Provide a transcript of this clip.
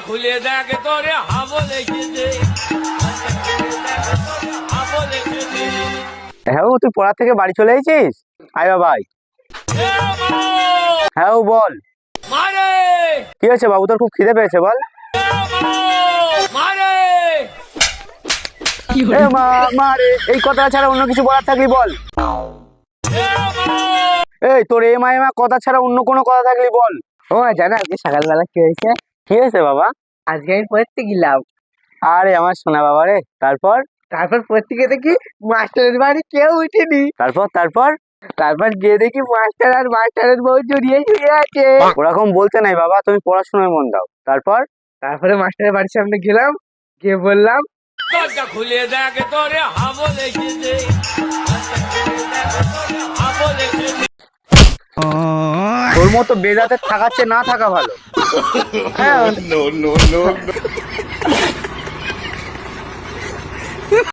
খুলে দেখ তোরে হাবো দেখে দে। হ্যাঁ তুই পড়া থেকে বাড়ি চলে এসেছিস? আয় বাবা আয়। হ্যাঁ বল। মারে কি হয়েছে বাবু, তোর খুব খিদে পেয়েছে বল। মারে এ মা মা রে, এই কথা ছাড়া অন্য কিছু বলার থাকলি বল। এই তোর এ মা কথা ছাড়া অন্য কোনো কথা থাকলি বল। ও জানো আজকে সকালবেলা কি হয়েছে? কি হয়েছে বাবা? আজকে আমি পড়তে গেলাম, আরে আমার সোনা বাবা রে, তারপর? তারপর পড়তে গিয়ে দেখি মাস্টারের বাড়ি কেউ উঠেনি। তারপর তারপর তারপর গিয়ে দেখি মাস্টার আর মাস্টারের বউ জড়িয়ে শুয়ে আছে। ওরকম বলতে নাই বাবা, তুমি পড়াশোনায় মন দাও। তারপর? তারপরে মাস্টারের বাড়ির সামনে গেলাম, গিয়ে বললাম দরজা খুলে দেখ তোরে হাবো দেখে দে। হাবো দেখে দে। তোর মতো বেজাতে থাকাচ্ছে না থাকা ভালো। No, no, no.